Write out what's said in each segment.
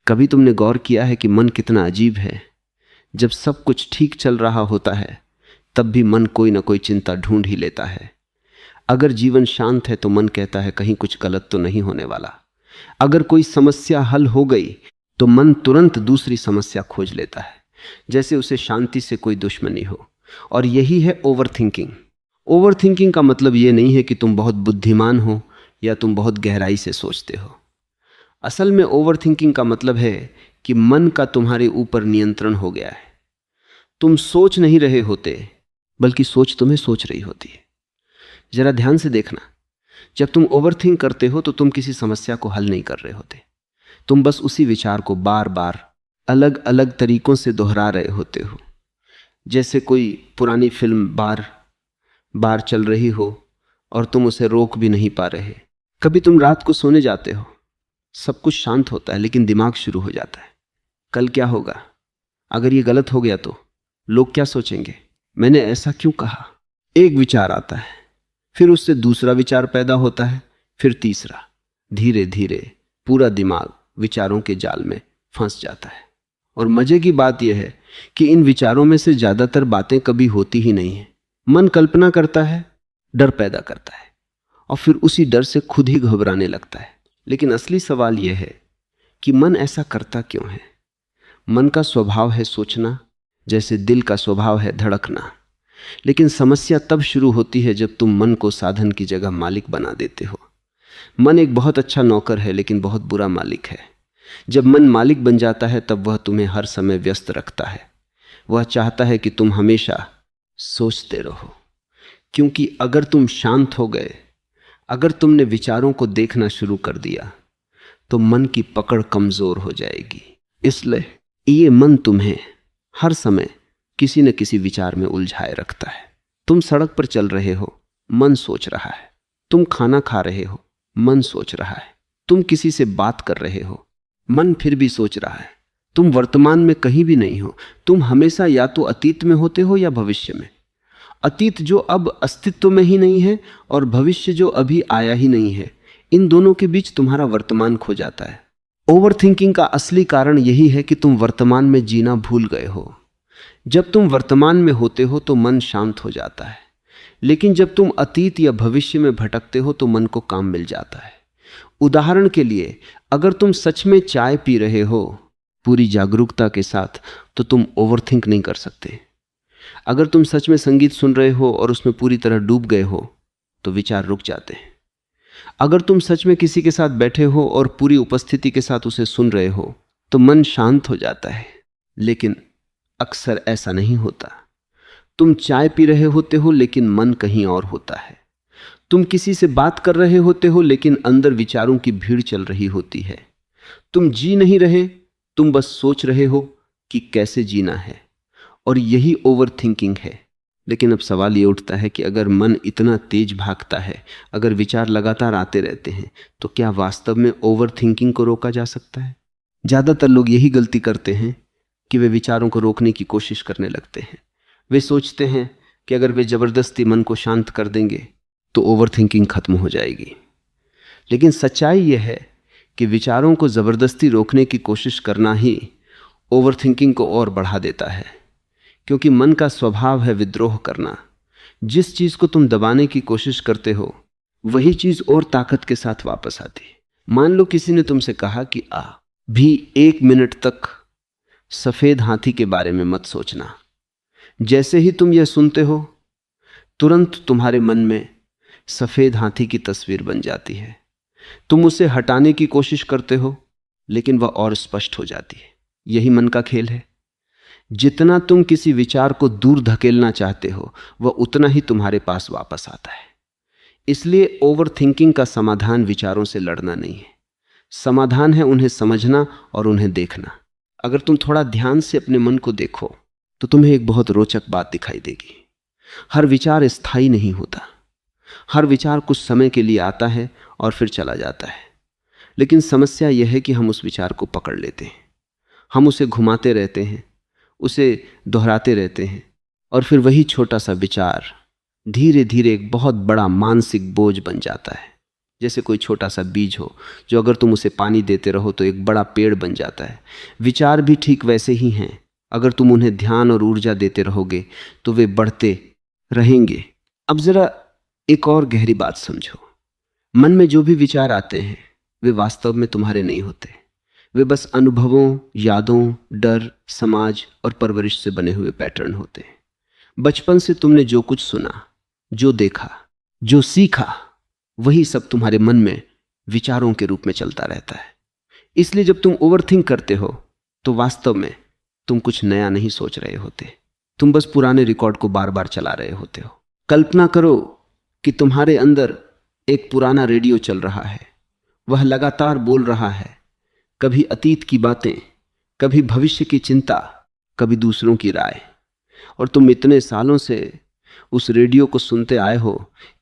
कभी तुमने गौर किया है कि मन कितना अजीब है? जब सब कुछ ठीक चल रहा होता है तब भी मन कोई ना कोई चिंता ढूंढ ही लेता है। अगर जीवन शांत है तो मन कहता है कहीं कुछ गलत तो नहीं होने वाला। अगर कोई समस्या हल हो गई तो मन तुरंत दूसरी समस्या खोज लेता है, जैसे उसे शांति से कोई दुश्मनी हो। और यही है ओवर थिंकिंग। ओवर थिंकिंग का मतलब यह नहीं है कि तुम बहुत बुद्धिमान हो या तुम बहुत गहराई से सोचते हो। असल में ओवर थिंकिंग का मतलब है कि मन का तुम्हारे ऊपर नियंत्रण हो गया है। तुम सोच नहीं रहे होते, बल्कि सोच तुम्हें सोच रही होती है। जरा ध्यान से देखना, जब तुम ओवर थिंक करते हो तो तुम किसी समस्या को हल नहीं कर रहे होते। तुम बस उसी विचार को बार बार अलग अलग तरीकों से दोहरा रहे होते हो, जैसे कोई पुरानी फिल्म बार बार चल रही हो और तुम उसे रोक भी नहीं पा रहे। कभी तुम रात को सोने जाते हो, सब कुछ शांत होता है, लेकिन दिमाग शुरू हो जाता है, कल क्या होगा, अगर ये गलत हो गया तो लोग क्या सोचेंगे, मैंने ऐसा क्यों कहा। एक विचार आता है, फिर उससे दूसरा विचार पैदा होता है, फिर तीसरा। धीरे धीरे पूरा दिमाग विचारों के जाल में फंस जाता है। और मजे की बात यह है कि इन विचारों में से ज्यादातर बातें कभी होती ही नहीं है। मन कल्पना करता है, डर पैदा करता है, और फिर उसी डर से खुद ही घबराने लगता है। लेकिन असली सवाल यह है कि मन ऐसा करता क्यों है। मन का स्वभाव है सोचना, जैसे दिल का स्वभाव है धड़कना। लेकिन समस्या तब शुरू होती है जब तुम मन को साधन की जगह मालिक बना देते हो। मन एक बहुत अच्छा नौकर है, लेकिन बहुत बुरा मालिक है। जब मन मालिक बन जाता है तब वह तुम्हें हर समय व्यस्त रखता है। वह चाहता है कि तुम हमेशा सोचते रहो, क्योंकि अगर तुम शांत हो गए, अगर तुमने विचारों को देखना शुरू कर दिया, तो मन की पकड़ कमजोर हो जाएगी। इसलिए ये मन तुम्हें हर समय किसी न किसी विचार में उलझाए रखता है। तुम सड़क पर चल रहे हो, मन सोच रहा है। तुम खाना खा रहे हो, मन सोच रहा है। तुम किसी से बात कर रहे हो, मन फिर भी सोच रहा है। तुम वर्तमान में कहीं भी नहीं हो। तुम हमेशा या तो अतीत में होते हो या भविष्य में। अतीत जो अब अस्तित्व में ही नहीं है और भविष्य जो अभी आया ही नहीं है, इन दोनों के बीच तुम्हारा वर्तमान खो जाता है। ओवर थिंकिंग का असली कारण यही है कि तुम वर्तमान में जीना भूल गए हो। जब तुम वर्तमान में होते हो तो मन शांत हो जाता है, लेकिन जब तुम अतीत या भविष्य में भटकते हो तो मन को काम मिल जाता है। उदाहरण के लिए, अगर तुम सच में चाय पी रहे हो पूरी जागरूकता के साथ, तो तुम ओवरथिंक नहीं कर सकते। अगर तुम सच में संगीत सुन रहे हो और उसमें पूरी तरह डूब गए हो, तो विचार रुक जाते हैं। अगर तुम सच में किसी के साथ बैठे हो और पूरी उपस्थिति के साथ उसे सुन रहे हो, तो मन शांत हो जाता है। लेकिन अक्सर ऐसा नहीं होता। तुम चाय पी रहे होते हो, लेकिन मन कहीं और होता है। तुम किसी से बात कर रहे होते हो, लेकिन अंदर विचारों की भीड़ चल रही होती है। तुम जी नहीं रहे, तुम बस सोच रहे हो कि कैसे जीना है। और यही ओवर थिंकिंग है। लेकिन अब सवाल ये उठता है कि अगर मन इतना तेज भागता है, अगर विचार लगातार आते रहते हैं, तो क्या वास्तव में ओवर थिंकिंग को रोका जा सकता है? ज्यादातर लोग यही गलती करते हैं कि वे विचारों को रोकने की कोशिश करने लगते हैं। वे सोचते हैं कि अगर वे जबरदस्ती मन को शांत कर देंगे तो ओवर थिंकिंग खत्म हो जाएगी। लेकिन सच्चाई यह है कि विचारों को जबरदस्ती रोकने की कोशिश करना ही ओवर थिंकिंग को और बढ़ा देता है, क्योंकि मन का स्वभाव है विद्रोह करना। जिस चीज को तुम दबाने की कोशिश करते हो, वही चीज और ताकत के साथ वापस आती है। मान लो किसी ने तुमसे कहा कि भी 1 मिनट तक सफेद हाथी के बारे में मत सोचना। जैसे ही तुम यह सुनते हो, तुरंत तुम्हारे मन में सफेद हाथी की तस्वीर बन जाती है। तुम उसे हटाने की कोशिश करते हो, लेकिन वह और स्पष्ट हो जाती है। यही मन का खेल है। जितना तुम किसी विचार को दूर धकेलना चाहते हो, वह उतना ही तुम्हारे पास वापस आता है। इसलिए ओवर थिंकिंग का समाधान विचारों से लड़ना नहीं है। समाधान है उन्हें समझना और उन्हें देखना। अगर तुम थोड़ा ध्यान से अपने मन को देखो, तो तुम्हें एक बहुत रोचक बात दिखाई देगी। हर विचार स्थायी नहीं होता। हर विचार कुछ समय के लिए आता है और फिर चला जाता है। लेकिन समस्या यह है कि हम उस विचार को पकड़ लेते हैं। हम उसे घुमाते रहते हैं, उसे दोहराते रहते हैं, और फिर वही छोटा सा विचार धीरे धीरे एक बहुत बड़ा मानसिक बोझ बन जाता है। जैसे कोई छोटा सा बीज हो जो अगर तुम उसे पानी देते रहो तो एक बड़ा पेड़ बन जाता है। विचार भी ठीक वैसे ही हैं, अगर तुम उन्हें ध्यान और ऊर्जा देते रहोगे तो वे बढ़ते रहेंगे। अब जरा एक और गहरी बात समझो। मन में जो भी विचार आते हैं वे वास्तव में तुम्हारे नहीं होते। वे बस अनुभवों, यादों, डर, समाज और परवरिश से बने हुए पैटर्न होते हैं। बचपन से तुमने जो कुछ सुना, जो देखा, जो सीखा, वही सब तुम्हारे मन में विचारों के रूप में चलता रहता है। इसलिए जब तुम ओवरथिंक करते हो तो वास्तव में तुम कुछ नया नहीं सोच रहे होते, तुम बस पुराने रिकॉर्ड को बार बार चला रहे होते हो। कल्पना करो कि तुम्हारे अंदर एक पुराना रेडियो चल रहा है, वह लगातार बोल रहा है, कभी अतीत की बातें, कभी भविष्य की चिंता, कभी दूसरों की राय। और तुम इतने सालों से उस रेडियो को सुनते आए हो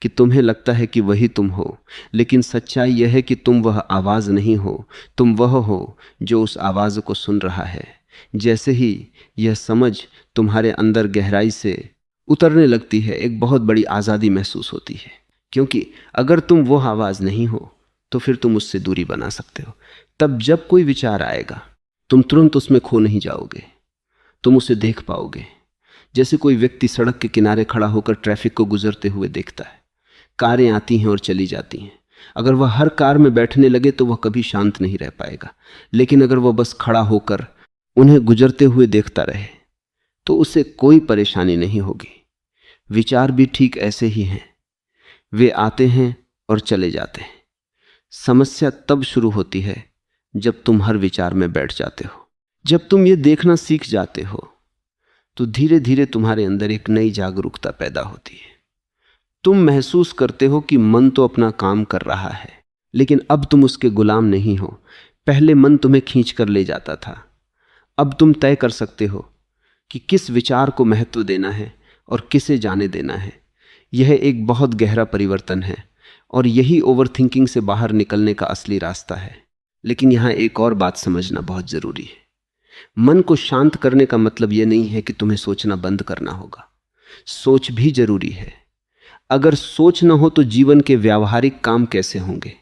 कि तुम्हें लगता है कि वही तुम हो, लेकिन सच्चाई यह है कि तुम वह आवाज नहीं हो, तुम वह हो जो उस आवाज को सुन रहा है। जैसे ही यह समझ तुम्हारे अंदर गहराई से उतरने लगती है, एक बहुत बड़ी आज़ादी महसूस होती है, क्योंकि अगर तुम वो आवाज़ नहीं हो तो फिर तुम उससे दूरी बना सकते हो। तब जब कोई विचार आएगा तुम तुरंत उसमें खो नहीं जाओगे, तुम उसे देख पाओगे। जैसे कोई व्यक्ति सड़क के किनारे खड़ा होकर ट्रैफिक को गुजरते हुए देखता है। कारें आती हैं और चली जाती हैं। अगर वह हर कार में बैठने लगे तो वह कभी शांत नहीं रह पाएगा, लेकिन अगर वह बस खड़ा होकर उन्हें गुजरते हुए देखता रहे तो उसे कोई परेशानी नहीं होगी। विचार भी ठीक ऐसे ही हैं, वे आते हैं और चले जाते हैं। समस्या तब शुरू होती है जब तुम हर विचार में बैठ जाते हो। जब तुम ये देखना सीख जाते हो तो धीरे धीरे तुम्हारे अंदर एक नई जागरूकता पैदा होती है। तुम महसूस करते हो कि मन तो अपना काम कर रहा है, लेकिन अब तुम उसके गुलाम नहीं हो। पहले मन तुम्हें खींच कर ले जाता था, अब तुम तय कर सकते हो कि किस विचार को महत्व देना है और किसे जाने देना है। यह एक बहुत गहरा परिवर्तन है और यही ओवरथिंकिंग से बाहर निकलने का असली रास्ता है। लेकिन यहाँ एक और बात समझना बहुत जरूरी है। मन को शांत करने का मतलब यह नहीं है कि तुम्हें सोचना बंद करना होगा। सोच भी जरूरी है। अगर सोच न हो तो जीवन के व्यावहारिक काम कैसे होंगे?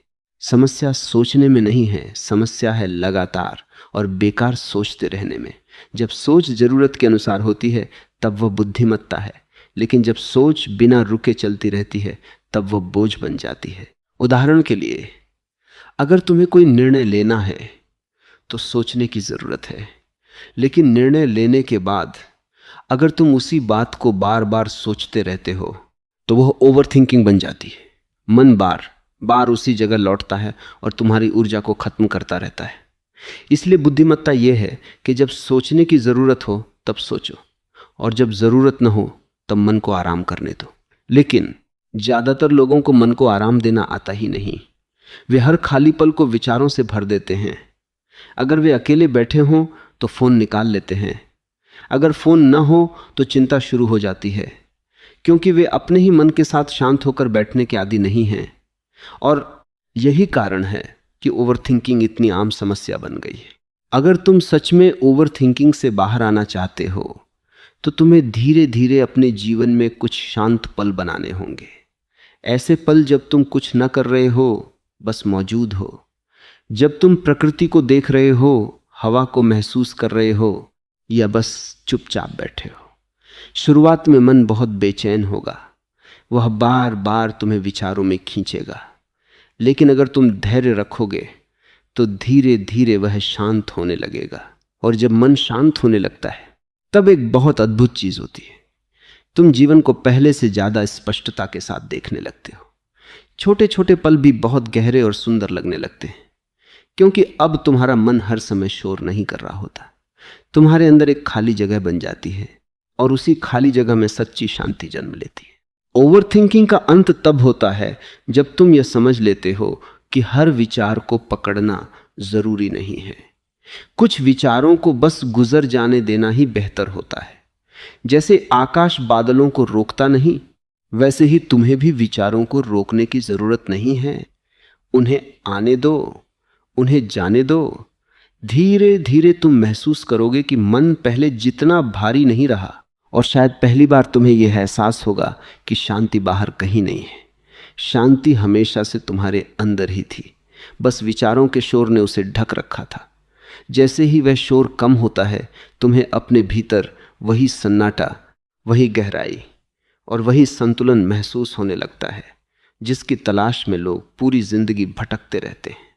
समस्या सोचने में नहीं है, समस्या है लगातार और बेकार सोचते रहने में। जब सोच जरूरत के अनुसार होती है तब वह बुद्धिमत्ता है, लेकिन जब सोच बिना रुके चलती रहती है तब वह बोझ बन जाती है। उदाहरण के लिए, अगर तुम्हें कोई निर्णय लेना है तो सोचने की जरूरत है, लेकिन निर्णय लेने के बाद अगर तुम उसी बात को बार बार सोचते रहते हो तो वह ओवरथिंकिंग बन जाती है। मन बार बार उसी जगह लौटता है और तुम्हारी ऊर्जा को खत्म करता रहता है। इसलिए बुद्धिमत्ता यह है कि जब सोचने की जरूरत हो तब सोचो, और जब जरूरत न हो तब मन को आराम करने दो। लेकिन ज्यादातर लोगों को मन को आराम देना आता ही नहीं। वे हर खाली पल को विचारों से भर देते हैं। अगर वे अकेले बैठे हों तो फोन निकाल लेते हैं, अगर फोन न हो तो चिंता शुरू हो जाती है, क्योंकि वे अपने ही मन के साथ शांत होकर बैठने के आदी नहीं हैं। और यही कारण है कि ओवरथिंकिंग इतनी आम समस्या बन गई है। अगर तुम सच में ओवरथिंकिंग से बाहर आना चाहते हो तो तुम्हें धीरे धीरे अपने जीवन में कुछ शांत पल बनाने होंगे। ऐसे पल जब तुम कुछ न कर रहे हो, बस मौजूद हो, जब तुम प्रकृति को देख रहे हो, हवा को महसूस कर रहे हो, या बस चुपचाप बैठे हो। शुरुआत में मन बहुत बेचैन होगा, वह बार बार तुम्हें विचारों में खींचेगा, लेकिन अगर तुम धैर्य रखोगे तो धीरे धीरे वह शांत होने लगेगा। और जब मन शांत होने लगता है तब एक बहुत अद्भुत चीज होती है, तुम जीवन को पहले से ज्यादा स्पष्टता के साथ देखने लगते हो। छोटे छोटे पल भी बहुत गहरे और सुंदर लगने लगते हैं, क्योंकि अब तुम्हारा मन हर समय शोर नहीं कर रहा होता। तुम्हारे अंदर एक खाली जगह बन जाती है और उसी खाली जगह में सच्ची शांति जन्म लेती है। ओवरथिंकिंग का अंत तब होता है जब तुम यह समझ लेते हो कि हर विचार को पकड़ना जरूरी नहीं है। कुछ विचारों को बस गुजर जाने देना ही बेहतर होता है। जैसे आकाश बादलों को रोकता नहीं, वैसे ही तुम्हें भी विचारों को रोकने की जरूरत नहीं है। उन्हें आने दो, उन्हें जाने दो। धीरे धीरे तुम महसूस करोगे कि मन पहले जितना भारी नहीं रहा, और शायद पहली बार तुम्हें यह एहसास होगा कि शांति बाहर कहीं नहीं है। शांति हमेशा से तुम्हारे अंदर ही थी, बस विचारों के शोर ने उसे ढक रखा था। जैसे ही वह शोर कम होता है, तुम्हें अपने भीतर वही सन्नाटा, वही गहराई और वही संतुलन महसूस होने लगता है जिसकी तलाश में लोग पूरी जिंदगी भटकते रहते हैं।